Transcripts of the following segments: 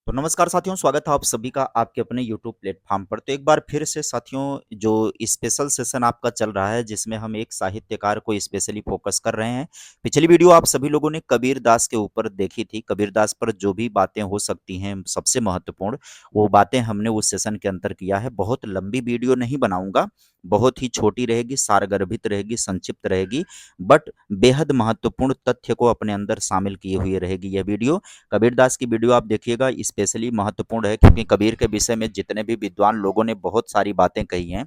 तो नमस्कार साथियों, स्वागत है आप सभी का आपके अपने YouTube प्लेटफ़ॉर्म पर। तो एक बार फिर से साथियों, जो स्पेशल सेशन आपका चल रहा है जिसमें हम एक साहित्यकार को स्पेशली फ़ोकस कर रहे हैं। पिछली वीडियो आप सभी लोगों ने कबीर दास के ऊपर देखी थी। कबीर दास पर जो भी बातें हो सकती हैं सबसे महत्वपूर्ण, वो बातें हमने उस सेशन के अंदर किया है। बहुत लंबी वीडियो नहीं बनाऊँगा, बहुत ही छोटी रहेगी, सारगर्भित रहेगी, संक्षिप्त रहेगी, बट बेहद महत्वपूर्ण तथ्य को अपने अंदर शामिल किए हुए रहेगी यह वीडियो। कबीरदास की वीडियो आप देखिएगा, स्पेशली महत्वपूर्ण है क्योंकि कबीर के विषय में जितने भी विद्वान लोगों ने बहुत सारी बातें कही हैं,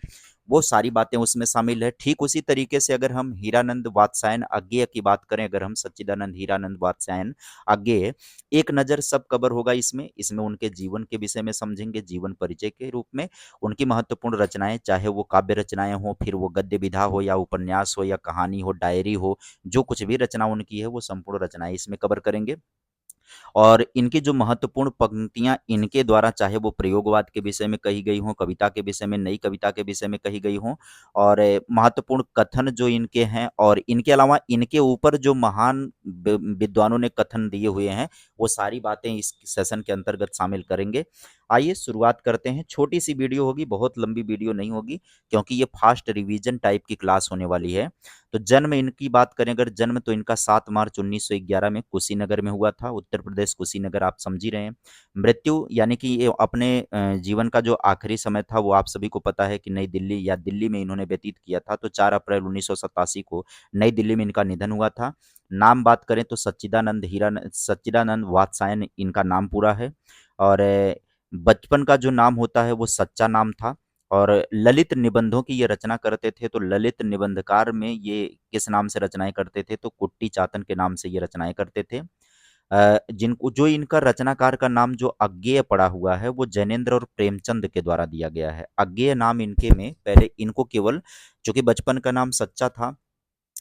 वो सारी बातें उसमें शामिल है। ठीक उसी तरीके से अगर हम हीरानंद वात्स्यायन अज्ञेय की बात करें, अगर हम सच्चिदानंद हीरानंद वात्स्यायन अज्ञेय, एक नज़र सब कवर होगा इसमें। इसमें उनके जीवन के विषय में समझेंगे, जीवन परिचय के रूप में उनकी महत्वपूर्ण रचनाएं, चाहे वो काव्य रचनाएं हो, फिर वो गद्य विधा हो या उपन्यास हो या कहानी हो, डायरी हो, जो कुछ भी रचना उनकी है वो संपूर्ण रचनाएं इसमें कवर करेंगे। और इनकी जो महत्वपूर्ण पंक्तियाँ इनके द्वारा, चाहे वो प्रयोगवाद के विषय में कही गई हों, कविता के विषय में, नई कविता के विषय में कही गई हों, और महत्वपूर्ण कथन जो इनके हैं, और इनके अलावा इनके ऊपर जो महान विद्वानों ने कथन दिए हुए हैं, वो सारी बातें इस सेशन के अंतर्गत शामिल करेंगे। आइए शुरुआत करते हैं। छोटी सी वीडियो होगी, बहुत लंबी वीडियो नहीं होगी, क्योंकि ये फास्ट रिवीजन टाइप की क्लास होने वाली है। तो जन्म इनकी बात करें, अगर जन्म, तो इनका 7 मार्च 1911 में कुशीनगर में हुआ था। उत्तर प्रदेश कुशीनगर, आप समझ ही रहे हैं। मृत्यु यानी कि ये अपने जीवन का जो आखिरी समय था वो आप सभी को पता है कि नई दिल्ली या दिल्ली में इन्होंने व्यतीत किया था। तो 4 अप्रैल 1987 को नई दिल्ली में इनका निधन हुआ था। नाम बात करें तो सच्चिदानंद वात्स्यायन इनका नाम पूरा है। और बचपन का जो नाम होता है वो सच्चा नाम था। और ललित निबंधों की ये रचना करते थे। तो ललित निबंधकार में ये किस नाम से रचनाएँ करते थे? तो कुट्टी चातन के नाम से ये रचनाएँ करते थे। जिनको जो इनका रचनाकार का नाम जो अज्ञेय पड़ा हुआ है, वो जैनेन्द्र और प्रेमचंद के द्वारा दिया गया है। अज्ञेय नाम इनके में पहले इनको केवल, चूँकि बचपन का नाम सच्चा था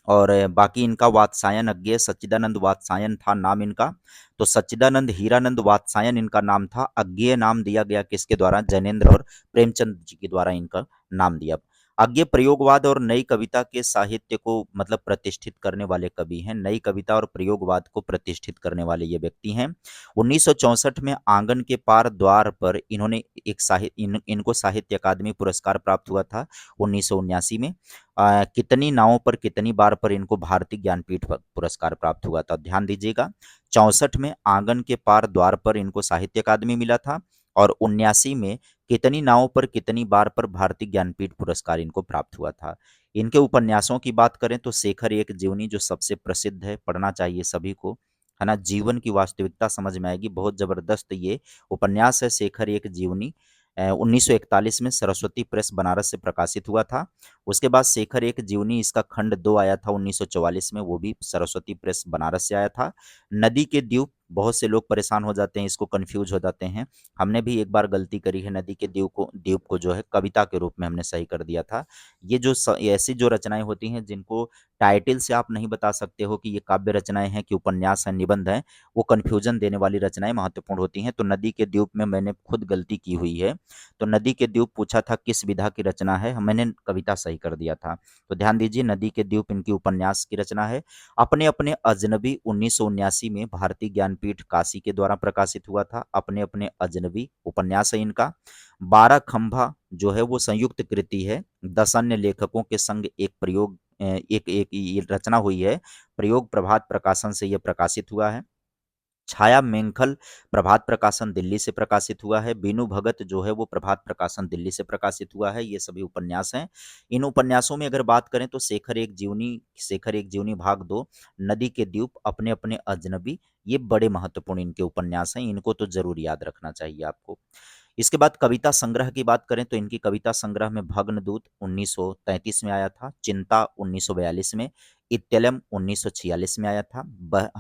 और बाकी इनका वात्स्यायन अज्ञेय, सच्चिदानंद वात्स्यायन था नाम इनका। तो सच्चिदानंद हीरानंद वात्स्यायन इनका नाम था। अज्ञेय नाम दिया गया किसके द्वारा? जैनेन्द्र और प्रेमचंद जी के द्वारा इनका नाम दिया। अज्ञेय प्रयोगवाद और नई कविता के साहित्य को मतलब प्रतिष्ठित करने वाले कवि हैं। नई कविता और प्रयोगवाद को प्रतिष्ठित करने वाले ये व्यक्ति हैं। 1964 में आंगन के पार द्वार पर इन्होंने इनको साहित्य अकादमी पुरस्कार प्राप्त हुआ था 1979 में। कितनी नावों पर कितनी बार पर इनको भारतीय ज्ञानपीठ पुरस्कार प्राप्त हुआ था? ध्यान दीजिएगा, 64 में आंगन के पार द्वार पर इनको साहित्य अकादमी मिला था, और 79 में कितनी नावों पर कितनी बार पर भारतीय ज्ञानपीठ पुरस्कार इनको प्राप्त हुआ था। इनके उपन्यासों की बात करें तो शेखर एक जीवनी जो सबसे प्रसिद्ध है, पढ़ना चाहिए सभी को, है ना। जीवन की वास्तविकता समझ में आएगी। बहुत जबरदस्त ये उपन्यास है शेखर एक जीवनी। 1941 में सरस्वती प्रेस बनारस से प्रकाशित हुआ था। उसके बाद शेखर एक जीवनी, इसका खंड 2 आया था 1944 में, वो भी सरस्वती प्रेस बनारस से आया था। नदी के द्वीप, बहुत से लोग परेशान हो जाते हैं, इसको कन्फ्यूज हो जाते हैं। हमने भी एक बार गलती करी है, नदी के द्वीप को जो है कविता के रूप में हमने सही कर दिया था। ये जो ऐसी जो रचनाएं होती हैं जिनको टाइटल से आप नहीं बता सकते हो कि ये काव्य रचनाएं हैं कि उपन्यास है, निबंध है, वो कन्फ्यूजन देने वाली रचनाएं महत्वपूर्ण होती हैं। तो नदी के द्वीप में मैंने खुद गलती की हुई है। तो नदी के द्वीप पूछा था किस विधा की रचना है, मैंने कविता सही कर दिया था। तो ध्यान दीजिए, नदी के द्वीप इनकी उपन्यास की रचना है। अपने अपने अजनबी 1979 में भारतीय ज्ञानपीठ काशी के द्वारा प्रकाशित हुआ था। अपने अपने अजनबी उपन्यास है इनका। 12 खंभा जो है वो संयुक्त कृति है। 10 अन्य लेखकों के संग एक प्रयोग एक एक ये रचना हुई है। प्रयोग प्रभात प्रकाशन से यह प्रकाशित हुआ है। छाया मेंखल प्रभात प्रकाशन दिल्ली से प्रकाशित हुआ है। बीनू भगत जो है वो प्रभात प्रकाशन दिल्ली से प्रकाशित हुआ है। ये सभी उपन्यास हैं। इन उपन्यासों में अगर बात करें तो शेखर एक जीवनी भाग 2, नदी के द्वीप, अपने अपने अजनबी, ये बड़े महत्वपूर्ण इनके उपन्यास हैं। इनको तो जरूर याद रखना चाहिए आपको। इसके बाद कविता संग्रह की बात करें तो इनकी कविता संग्रह में भग्नदूत 1933 में आया था, चिंता 1942 में, इत्यलम 1946 में आया था,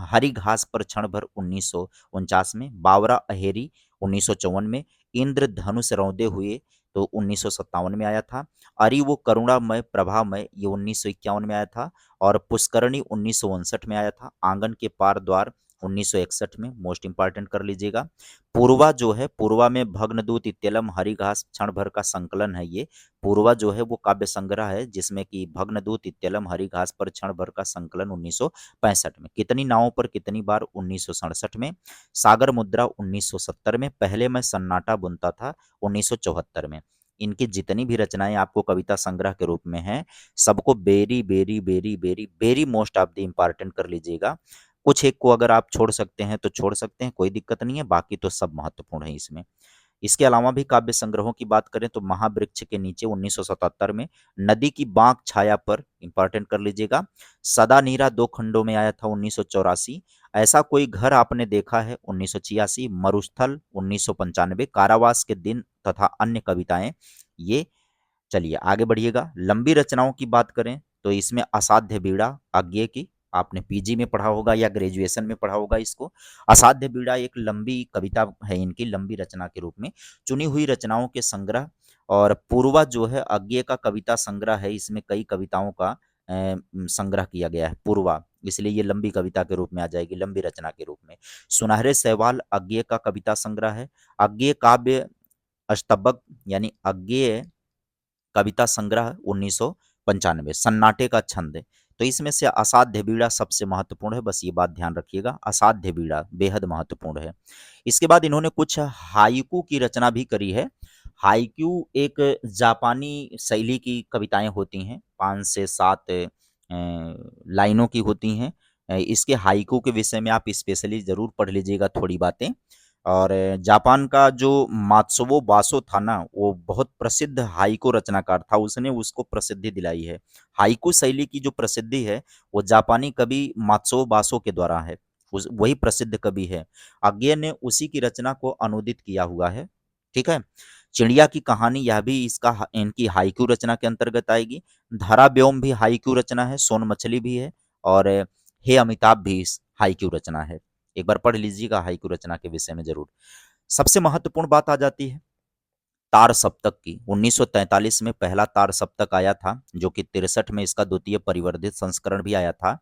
हरी घास पर क्षण भर 1949 में, बावरा अहेरी 1954 में, इंद्रधनुष रौंदे हुए तो 1957 में आया था, अरि वो करुणामय प्रभामय ये 1951 में आया था, और पुष्करणी 1959 में आया था, आंगन के पार द्वार 1961 में, मोस्ट इंपॉर्टेंट कर लीजिएगा। पूर्वा जो है, पूर्वा में भग्नदूत इत्यलम हरिघास क्षण भर का संकलन है ये। पूर्वा जो है वो काव्य संग्रह है जिसमें कि भग्नदूत इत्यलम हरिघास पर क्षण भर का संकलन 1965 में। कितनी नावों पर कितनी बार, 1967 में। सागर मुद्रा 1970 में। पहले मैं सन्नाटा बुनता था 1974 में। इनकी जितनी भी रचनाएं आपको कविता संग्रह के रूप में हैं, सबको very very very very very most of the important कर लीजिएगा। कुछ एक को अगर आप छोड़ सकते हैं तो छोड़ सकते हैं, कोई दिक्कत नहीं है, बाकी तो सब महत्वपूर्ण है इसमें। इसके अलावा भी काव्य संग्रहों की बात करें तो महावृक्ष के नीचे 1977 में, नदी की बांक छाया पर इंपॉर्टेंट कर लीजिएगा। सदा नीरा दो खंडों में आया था 1984। ऐसा कोई घर आपने देखा है 1986। मरुस्थल 1995। कारावास के दिन तथा अन्य कविताएं ये। चलिए आगे बढ़िएगा। लंबी रचनाओं की बात करें तो इसमें असाध्य बीड़ा अज्ञे की, आपने पीजी में पढ़ा होगा या ग्रेजुएशन में पढ़ा होगा इसको। असाध्य बीड़ा एक लंबी कविता है इनकी, लंबी रचना के रूप में चुनी हुई रचनाओं के संग्रह। और पूर्वा जो है अज्ञे का कविता संग्रह है, इसमें कई कविताओं का संग्रह किया गया है पूर्वा, इसलिए ये लंबी कविता के रूप में आ जाएगी, लंबी रचना के रूप में। सुनहरे सैवाल अज्ञे का कविता संग्रह है। अज्ञे काव्य अष्टबक यानी अज्ञेय कविता संग्रह 1995। सन्नाटे का छंद, तो इसमें से असाध्य बीड़ा सबसे महत्वपूर्ण है, बस ये बात ध्यान रखिएगा, असाध्य बीड़ा बेहद महत्वपूर्ण है। इसके बाद इन्होंने कुछ हाइकू की रचना भी करी है। हाइकू एक जापानी शैली की कविताएं होती हैं, 5 से 7 लाइनों की होती हैं। इसके हाइकू के विषय में आप स्पेशली जरूर पढ़ लीजिएगा थोड़ी बातें। और जापान का जो मात्सुओ बासो था ना, वो बहुत प्रसिद्ध हाइकू रचनाकार था, उसने उसको प्रसिद्धि दिलाई है। हाइकू शैली की जो प्रसिद्धि है वो जापानी कवि मात्सुओ बासो के द्वारा है, वही प्रसिद्ध कवि है। अज्ञे ने उसी की रचना को अनुदित किया हुआ है। ठीक है। चिड़िया की कहानी, यह भी इनकी हाइकू रचना के अंतर्गत आएगी। धरा व्योम भी हाइकू रचना है, सोन मछली भी है, और हे अमिताभ भी इस हाइकू रचना है। एक बार पढ़ लीजिएगा हाइकू रचना के विषय में जरूर। सबसे महत्वपूर्ण बात आ जाती है तार सप्तक की। 1943 में पहला तार सप्तक आया था, जो कि 63 में इसका द्वितीय परिवर्धित संस्करण भी आया था।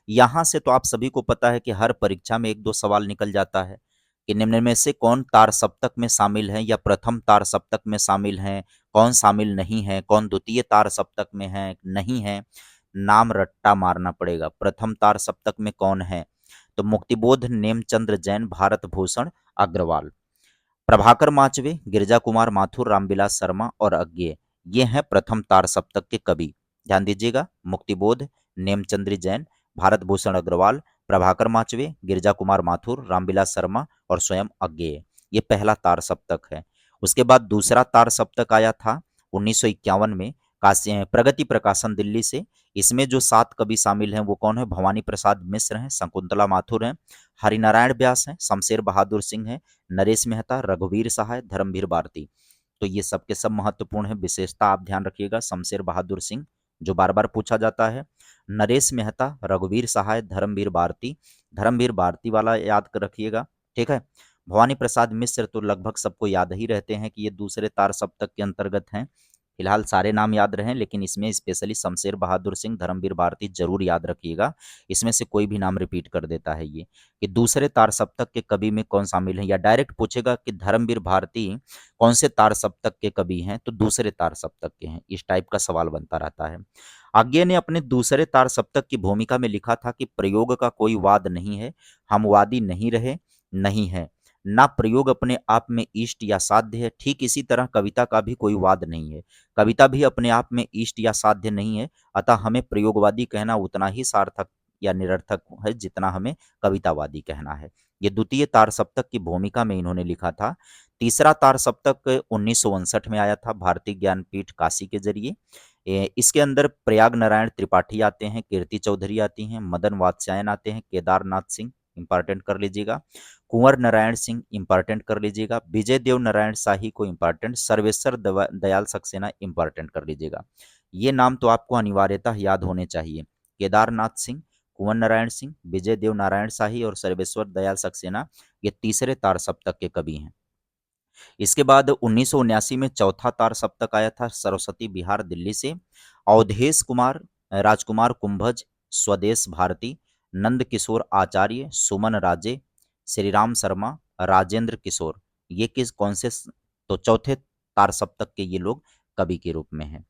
यहां से तो आप सभी को पता है कि हर परीक्षा में एक दो सवाल निकल जाता है कि निम्न में से कौन तार सप्तक में शामिल है या प्रथम तार सप्तक में शामिल है, कौन शामिल नहीं है, कौन द्वितीय तार सप्तक में है नहीं है। नाम रट्टा मारना पड़ेगा। प्रथम तार सप्तक में कौन है, तो मुक्तिबोध, नेमचंद्र जैन, भारत भूषण अग्रवाल। प्रभाकर माचवे, गिरजा कुमार माथुर, रामविलास शर्मा और अज्ञे, ये हैं प्रथम तार सप्तक के कवि। ध्यान दीजिएगा, मुक्तिबोध, नेमचंद्र जैन, भारत भूषण अग्रवाल, प्रभाकर माचवे, गिरजा कुमार माथुर, रामविलास शर्मा और स्वयं अज्ञेय। ये पहला तार सप्तक है। उसके बाद दूसरा तार सप्तक आया था 1951 में, काशी प्रगति प्रकाशन दिल्ली से। इसमें जो 7 कवि शामिल हैं वो कौन है, भवानी प्रसाद मिश्र हैं, शकुंतला माथुर हैं, हरिनारायण व्यास हैं, शमशेर बहादुर सिंह हैं, नरेश मेहता, रघुवीर सहाय, धर्मवीर भारती। तो ये सब के सब महत्वपूर्ण है। विशेषता आप ध्यान रखिएगा, शमशेर बहादुर सिंह जो बार बार पूछा जाता है, नरेश मेहता, रघुवीर सहाय, धर्मवीर भारती। धर्मवीर भारती वाला याद कर रखिएगा। ठीक है। भवानी प्रसाद मिश्र तो लगभग सबको याद ही रहते हैं कि ये दूसरे तार सप्तक के अंतर्गत हैं। फिलहाल सारे नाम याद रहें, लेकिन इसमें स्पेशली शमशेर बहादुर सिंह, धर्मवीर भारती जरूर याद रखिएगा। इसमें से कोई भी नाम रिपीट कर देता है ये, कि दूसरे तार सप्तक के कवि में कौन शामिल है, या डायरेक्ट पूछेगा कि धर्मवीर भारती कौन से तार सप्तक के कवि हैं, तो दूसरे तार सप्तक के हैं। इस टाइप का सवाल बनता रहता है। आज्ञे ने अपने दूसरे तार सप्तक की भूमिका में लिखा था कि प्रयोग का कोई वाद नहीं है, हम वादी नहीं रहे, नहीं है ना प्रयोग अपने आप में इष्ट या साध्य है। ठीक इसी तरह कविता का भी कोई वाद नहीं है, कविता भी अपने आप में इष्ट या साध्य नहीं है। अतः हमें प्रयोगवादी कहना उतना ही सार्थक या निरर्थक है जितना हमें कवितावादी कहना है। ये द्वितीय तार सप्तक की भूमिका में इन्होंने लिखा था। तीसरा तार सप्तक 1959 में आया था भारतीय ज्ञानपीठ काशी के जरिए। इसके अंदर प्रयाग नारायण त्रिपाठी आते हैं, कीर्ति चौधरी आती हैं, मदन वात्स्यायन आते हैं, केदारनाथ सिंह इंपॉर्टेंट कर लीजिएगा, कुंवर नारायण सिंह इंपॉर्टेंट कर लीजिएगा, विजय देव नारायण शाही को इंपॉर्टेंट, सर्वेश्वर दयाल सक्सेना इंपॉर्टेंट कर लीजिएगा। ये नाम तो आपको अनिवार्यतः याद होने चाहिए। केदारनाथ सिंह, कुंवर नारायण सिंह, विजय देव नारायण शाही और सर्वेश्वर दयाल सक्सेना, ये तीसरे तार सप्तक के कवि हैं। इसके बाद 1979 में चौथा तार सप्तक आया था सरस्वती बिहार दिल्ली से। अवधेश कुमार, राजकुमार कुंभज, स्वदेश भारती, नंद किशोर आचार्य, सुमन राजे, श्रीराम शर्मा, राजेंद्र किशोर। ये किस कौन से तो चौथे तार सप्तक के ये लोग कवि के रूप में हैं।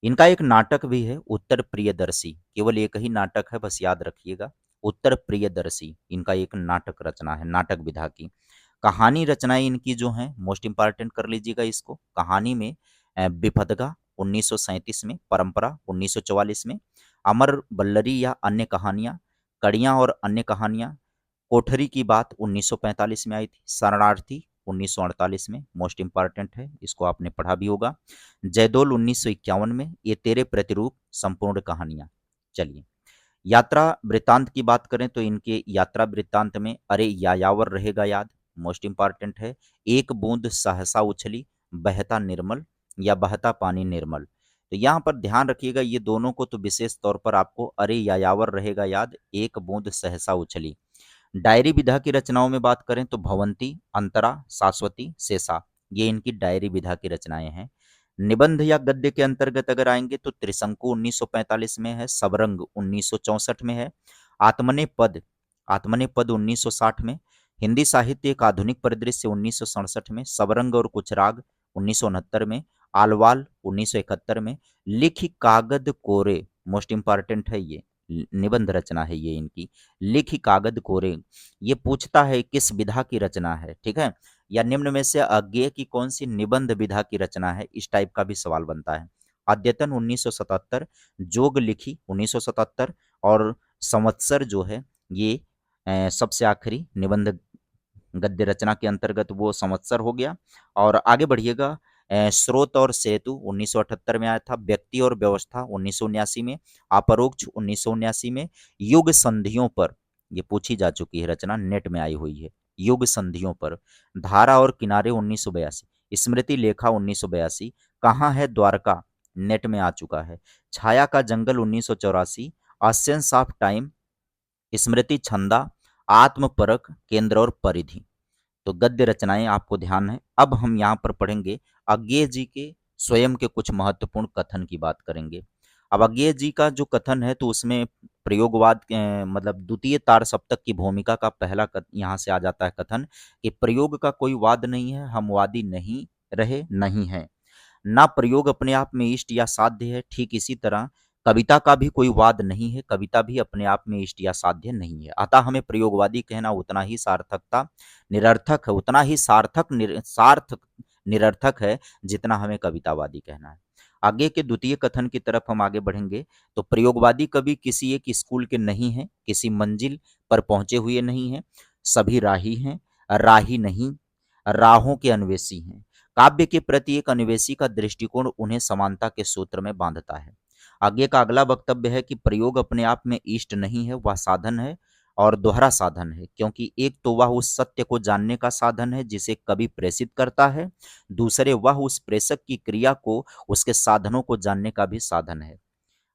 इनका एक नाटक भी है उत्तर प्रियदर्शी, केवल एक ही नाटक है, बस याद रखिएगा। उत्तर प्रियदर्शी इनका एक नाटक रचना है, नाटक विधा की। कहानी रचनाएं इनकी जो हैं मोस्ट इंपॉर्टेंट कर लीजिएगा इसको। कहानी में विफदगा 1937 में, परंपरा 1944 में, अमर बल्लरी या अन्य कहानियां, कड़ियां और अन्य कहानियां, कोठरी की बात 1945 में आई थी, शरणार्थी 1948 में, मोस्ट इंपॉर्टेंट है, इसको आपने पढ़ा भी होगा। जयदोल 1951 में, ये तेरे प्रतिरूप संपूर्ण कहानियां। चलिए, यात्रा वृत्तांत की बात करें तो इनके यात्रा वृत्तांत में अरे यायावर रहेगा याद, मोस्ट इंपॉर्टेंट है। एक बूंद सहसा उछली, बहता निर्मल या बहता पानी निर्मल। तो यहाँ पर ध्यान रखिएगा ये दोनों को, तो विशेष तौर पर आपको अरे यायावर रहेगा याद, एक बूंद सहसा उछली। डायरी विधा की रचनाओं में बात करें तो भवंती, अंतरा, शाश्वती, शेषा, ये इनकी डायरी विधा की रचनाएं हैं। निबंध या गद्य के अंतर्गत अगर आएंगे तो त्रिशंकु 1945 में है, सबरंग 1964 में है, आत्मने पद, आत्मने पद 1960 में, हिंदी साहित्य एक आधुनिक परिदृश्य 1967 में, सबरंग और कुछ राग 1969 में, आलवाल 1971 में, लिखि कागद कोरे, मोस्ट इंपॉर्टेंट है ये, निबंध रचना है ये इनकी, लिखि कागद कोरे। ये पूछता है किस विधा की रचना है, ठीक है, या निम्न में से अज्ञेय की कौन सी निबंध विधा की रचना है, इस टाइप का भी सवाल बनता है। अद्यतन 1977, जोग लिखी 1977, और संवत्सर जो है ये सबसे आखिरी निबंध गद्य रचना के अंतर्गत वो संवत्सर हो गया। और आगे बढ़िएगा, स्रोत और सेतु 1978 में आया था, व्यक्ति और व्यवस्था 1979 में, अपरोक्ष 1979 में, युग संधियों पर, ये पूछी जा चुकी है रचना, नेट में आई हुई है, युग संधियों पर, धारा और किनारे 1982, स्मृति लेखा 1982, कहाँ है द्वारका, नेट में आ चुका है, छाया का जंगल 1984, असेंस ऑफ टाइम, स्मृति छंदा, आत्मपरक, केंद्र और परिधि। तो गद्य रचनाएं आपको ध्यान है। अब हम यहाँ पर पढ़ेंगे अज्ञेय जी के स्वयं के कुछ महत्वपूर्ण कथन की बात करेंगे। अब अज्ञेय जी का जो कथन है तो उसमें प्रयोगवाद मतलब द्वितीय तार सप्तक की भूमिका का पहला यहाँ से आ जाता है कथन कि प्रयोग का कोई वाद नहीं है, हम वादी नहीं रहे, नहीं है, ना प्रयोग अपने आप में इष्ट या साध्य है। ठीक इसी तरह कविता का भी कोई वाद नहीं है, कविता भी अपने आप में इष्ट या साध्य नहीं है। अतः हमें प्रयोगवादी कहना उतना ही सार्थकता निरर्थक है, उतना ही सार्थक निरर्थक है जितना हमें कवितावादी कहना है। आगे के द्वितीय कथन की तरफ हम आगे बढ़ेंगे तो प्रयोगवादी कवि किसी एक स्कूल के नहीं है, किसी मंजिल पर पहुंचे हुए नहीं है, सभी राही हैं, राही नहीं, राहों के अन्वेषी हैं। काव्य के प्रति एक अन्वेषी का दृष्टिकोण उन्हें समानता के सूत्र में बांधता है। आगे का अगला वक्तव्य है कि प्रयोग अपने आप में इष्ट नहीं है, वह साधन है और दोहरा साधन है, क्योंकि एक तो वह उस सत्य को जानने का साधन है जिसे कवि प्रेषित करता है, दूसरे वह उस प्रेषक की क्रिया को, उसके साधनों को जानने का भी साधन है।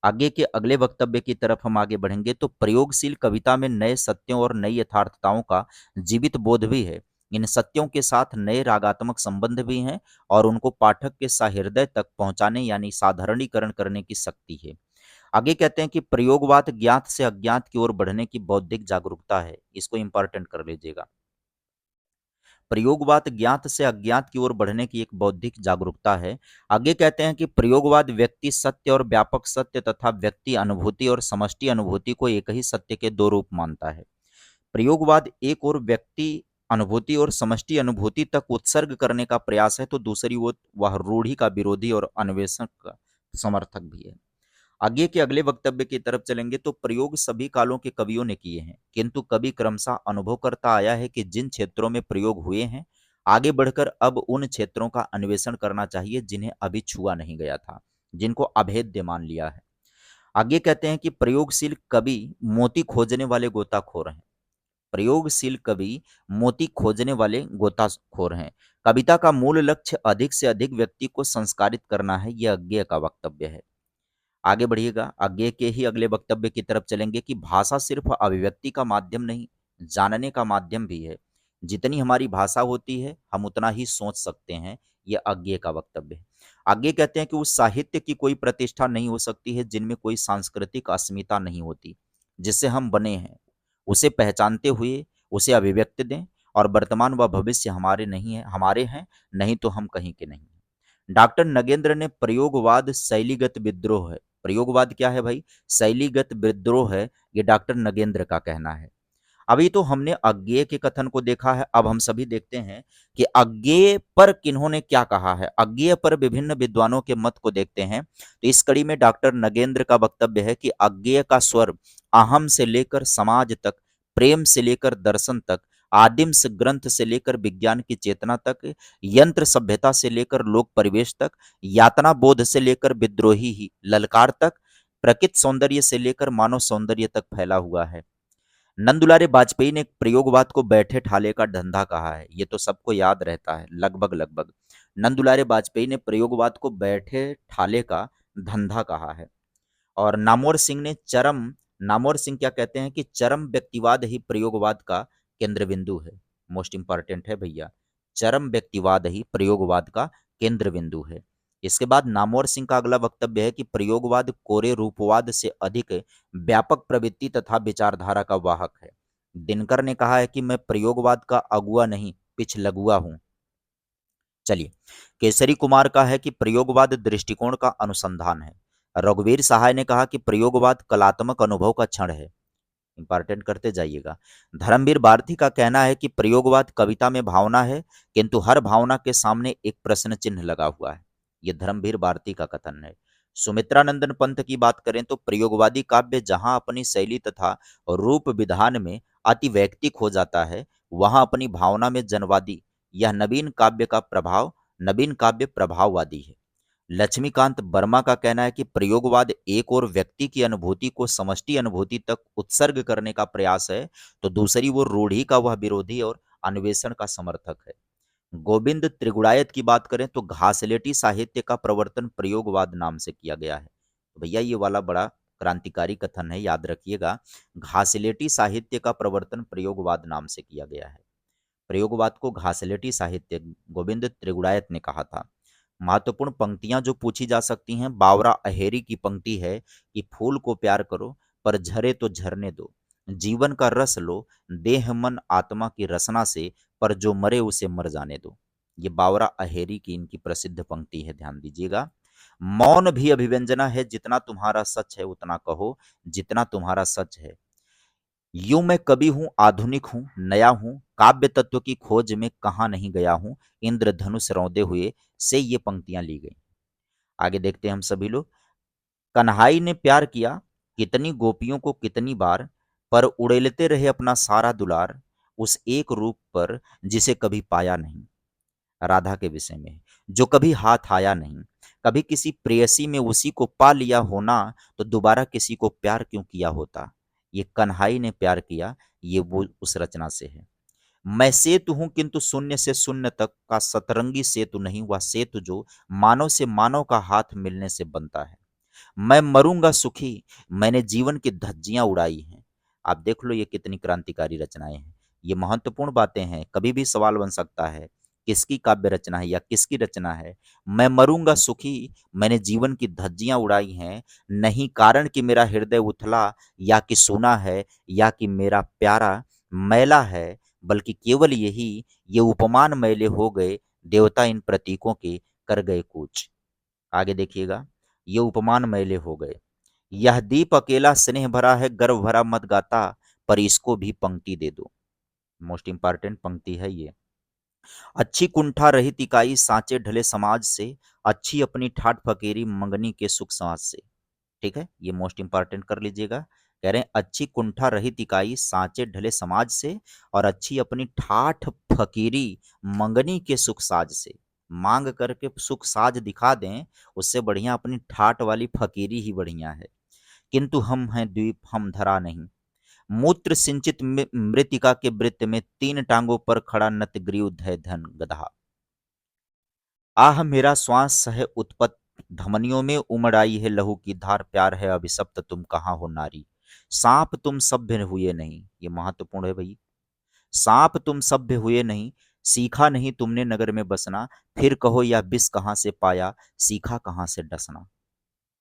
आगे के अगले वक्तव्य की तरफ हम आगे बढ़ेंगे तो प्रयोगशील कविता में नए सत्यों और नई यथार्थताओं का जीवित बोध भी है। इन सत्यों के साथ नए रागात्मक संबंध भी हैं और उनको पाठक के सहृदय तक पहुंचाने यानी साधारणीकरण करने की शक्ति है। आगे कहते हैं कि प्रयोगवाद ज्ञात से अज्ञात की ओर बढ़ने की बौद्धिक जागरूकता है, इसको इंपॉर्टेंट कर लीजिएगा। प्रयोगवाद ज्ञात से अज्ञात की ओर बढ़ने की एक बौद्धिक जागरूकता है। आगे कहते हैं कि प्रयोगवाद व्यक्ति सत्य और व्यापक सत्य तथा व्यक्ति अनुभूति और समष्टि अनुभूति को एक ही सत्य के दो रूप मानता है। प्रयोगवाद एक और व्यक्ति अनुभूति और समष्टि अनुभूति तक उत्सर्ग करने का प्रयास है, तो दूसरी ओर वह रूढ़ि का विरोधी और अन्वेषण का समर्थक भी है। आगे के अगले वक्तव्य की तरफ चलेंगे तो प्रयोग सभी कालों के कवियों ने किए हैं, किंतु कवि क्रमशः अनुभव करता आया है कि जिन क्षेत्रों में प्रयोग हुए हैं, आगे बढ़कर अब उन क्षेत्रों का अन्वेषण करना चाहिए जिन्हें अभी छुआ नहीं गया था, जिनको अभेद्य मान लिया है। आगे कहते हैं कि प्रयोगशील कवि मोती खोजने वाले गोताखोर हैं। प्रयोगशील कवि मोती खोजने वाले गोताखोर हैं। कविता का मूल लक्ष्य अधिक से अधिक व्यक्ति को संस्कारित करना है, यह अज्ञेय का वक्तव्य है। आगे बढ़िएगा, आगे के ही अगले वक्तव्य की तरफ चलेंगे कि भाषा सिर्फ अभिव्यक्ति का माध्यम नहीं, जानने का माध्यम भी है। जितनी हमारी भाषा होती है हम उतना ही सोच सकते हैं, यह अज्ञेय का वक्तव्य है। आगे कहते हैं कि उस साहित्य की कोई प्रतिष्ठा नहीं हो सकती है जिनमें कोई सांस्कृतिक अस्मिता नहीं होती। जिससे हम बने हैं, उसे पहचानते हुए उसे अभिव्यक्ति दें, और वर्तमान व भविष्य हमारे नहीं है, हमारे हैं, नहीं तो हम कहीं के नहीं हैं। डॉक्टर नगेंद्र ने प्रयोगवाद शैलीगत विद्रोह है। प्रयोगवाद क्या है भाई? शैलीगत विद्रोह है, ये डॉक्टर नगेंद्र का कहना है। अभी तो हमने अज्ञेय के कथन को देखा है, अब हम सभी देखते हैं कि अज्ञेय पर किन्होंने क्या कहा है। अज्ञेय पर विभिन्न विद्वानों के मत को देखते हैं। तो इस कड़ी में डॉक्टर नगेंद्र का वक्तव्य है कि अज्ञेय का स्वर अहम से लेकर समाज तक, प्रेम से लेकर दर्शन तक, आदिम से ग्रंथ से लेकर विज्ञान की चेतना तक, यंत्र सभ्यता से लेकर लोक परिवेश तक, यातना बोध से लेकर विद्रोही ही ललकार तक, प्रकृति सौंदर्य से लेकर मानव सौंदर्य तक फैला हुआ है। नंदुलारे वाजपेयी ने प्रयोगवाद को बैठे ठाले का धंधा कहा है। ये तो सबको याद रहता है, लगभग लगभग। नंदुलारे वाजपेयी ने प्रयोगवाद को बैठे ठाले का धंधा कहा है। और नामवर सिंह ने चरम नामवर सिंह क्या कहते हैं कि चरम व्यक्तिवाद ही प्रयोगवाद का केंद्र बिंदु है। मोस्ट इंपॉर्टेंट है भैया, चरम व्यक्तिवाद ही प्रयोगवाद का केंद्र बिंदु है। इसके बाद नामवर सिंह का अगला वक्तव्य है कि प्रयोगवाद कोरे रूपवाद से अधिक व्यापक प्रवृत्ति तथा विचारधारा का वाहक है। दिनकर ने कहा है कि मैं प्रयोगवाद का अगुआ नहीं, पिछलगुआ हूं। चलिए, केसरी कुमार का है कि प्रयोगवाद दृष्टिकोण का अनुसंधान है। रघुवीर सहाय ने कहा कि प्रयोगवाद कलात्मक अनुभव का क्षण है। इंपॉर्टेंट करते जाइएगा। धर्मवीर भारती का कहना है कि प्रयोगवाद कविता में भावना है, किंतु हर भावना के सामने एक प्रश्न चिन्ह लगा हुआ है। यह धर्मवीर भारती का कथन है। सुमित्रानंदन पंत की बात करें तो प्रयोगवादी काव्य जहां अपनी शैली तथा रूप विधान में अति वैयक्तिक हो जाता है, वहां अपनी भावना में जनवादी, यह नवीन काव्य प्रभाववादी है। लक्ष्मीकांत वर्मा का कहना है कि प्रयोगवाद एक और व्यक्ति की अनुभूति को समष्टि अनुभूति तक उत्सर्ग करने का प्रयास है, तो दूसरी वो रूढ़ी का वह विरोधी और अन्वेषण का समर्थक है। गोविंद त्रिगुणायत की बात करें तो घासलेटी साहित्य का प्रवर्तन प्रयोगवाद नाम से किया गया है। तो भैया ये वाला बड़ा क्रांतिकारी कथन है, याद रखिएगा। घासलेटी साहित्य का प्रवर्तन प्रयोगवाद नाम से किया गया है। प्रयोगवाद को घासलेटी साहित्य गोविंद त्रिगुणायत ने कहा था। महत्वपूर्ण पंक्तियां जो पूछी जा सकती हैं, बावरा अहेरी की पंक्ति है कि फूल को प्यार करो पर झरे तो झरने दो, जीवन का रस लो देह मन आत्मा की रसना से, पर जो मरे उसे मर जाने दो। ये बावरा अहेरी की इनकी प्रसिद्ध पंक्ति है, ध्यान दीजिएगा। मौन भी अभिव्यंजना है, जितना तुम्हारा सच है उतना कहो, जितना तुम्हारा सच है। यूं मैं कवि हूँ, आधुनिक हूँ, नया हूँ, काव्य तत्व की खोज में कहाँ नहीं गया हूँ, इंद्रधनुष रौंदे हुए से ये पंक्तियां ली गई। आगे देखते हैं हम सभी लोग। कन्हाई ने प्यार किया कितनी गोपियों को कितनी बार, पर उड़ेलते रहे अपना सारा दुलार, उस एक रूप पर जिसे कभी पाया नहीं। राधा के विषय में, जो कभी हाथ आया नहीं। कभी किसी प्रेयसी में उसी को पा लिया होना, तो दोबारा किसी को प्यार क्यों किया होता। ये कन्हाई ने प्यार किया, ये वो उस रचना से है। मैं सेतु हूं किंतु शून्य से शून्य तक का सतरंगी सेतु नहीं, वह सेतु जो मानव से मानव का हाथ मिलने से बनता है। मैं मरूंगा सुखी, मैंने जीवन की धज्जियां उड़ाई हैं। आप देख लो ये कितनी क्रांतिकारी रचनाएं हैं। ये महत्वपूर्ण बातें हैं, कभी भी सवाल बन सकता है किसकी काव्य रचना है या किसकी रचना है। मैं मरूंगा सुखी, मैंने जीवन की धज्जियां उड़ाई हैं, नहीं कारण कि मेरा हृदय उथला या कि सूना है या कि मेरा प्यारा मैला है, बल्कि केवल यही ये उपमान मैले हो गए, देवता इन प्रतीकों के कर गए कूच। आगे देखिएगा। ये उपमान मैले हो गए। यह दीप अकेला स्नेह भरा है, गर्व भरा मत गाता, पर इसको भी पंक्ति दे दो। मोस्ट इंपॉर्टेंट पंक्ति है ये। अच्छी कुंठा रहित इकाई सांचे ढले समाज से, अच्छी अपनी ठाठ फकीरी मंगनी के सुख सांस से। ठीक है, ये मोस्ट इंपॉर्टेंट कर लीजिएगा। कह रहे हैं अच्छी कुंठा रहित इकाई सांचे ढले समाज से, और अच्छी अपनी ठाठ फकीरी मंगनी के सुख साज से। मांग करके सुख साज दिखा दें, उससे बढ़िया अपनी ठाठ वाली फकीरी ही बढ़िया है। किंतु हम हैं द्वीप, हम धरा नहीं। मूत्र सिंचित मृतिका के वृत्त में, तीन टांगों पर खड़ा नतग्रीव धय धन गधा। आह मेरा श्वास है उत्पत, धमनियों में उमड़ आई है लहू की धार, प्यार है अभिशप्त तुम कहाँ हो नारी। सांप तुम सभ्य हुए नहीं, ये महत्वपूर्ण है भाई। सांप तुम सभ्य हुए नहीं, सीखा नहीं तुमने नगर में बसना, फिर कहो या बिस कहाँ से पाया, सीखा कहाँ से डसना।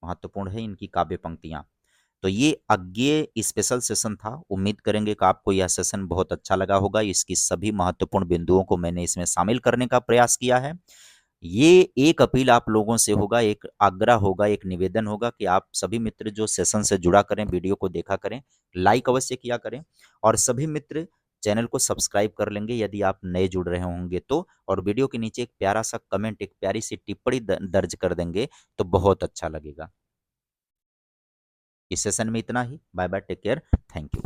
महत्वपूर्ण है इनकी काव्य पंक्तियां। तो ये अज्ञेय स्पेशल सेशन था। उम्मीद करेंगे कि आपको यह सेशन बहुत अच्छा लगा होगा। इसकी सभी महत्वपूर्ण बिंदुओं को मैंने इसमें शामिल करने का प्रयास किया है। ये एक अपील आप लोगों से होगा, एक आग्रह होगा, एक निवेदन होगा कि आप सभी मित्र जो सेशन से जुड़ा करें, वीडियो को देखा करें, लाइक अवश्य किया करें और सभी मित्र चैनल को सब्सक्राइब कर लेंगे यदि आप नए जुड़ रहे होंगे तो, और वीडियो के नीचे एक प्यारा सा कमेंट, एक प्यारी सी टिप्पणी दर्ज कर देंगे तो बहुत अच्छा लगेगा। इस सेशन में इतना ही। Bye bye, take care, thank you.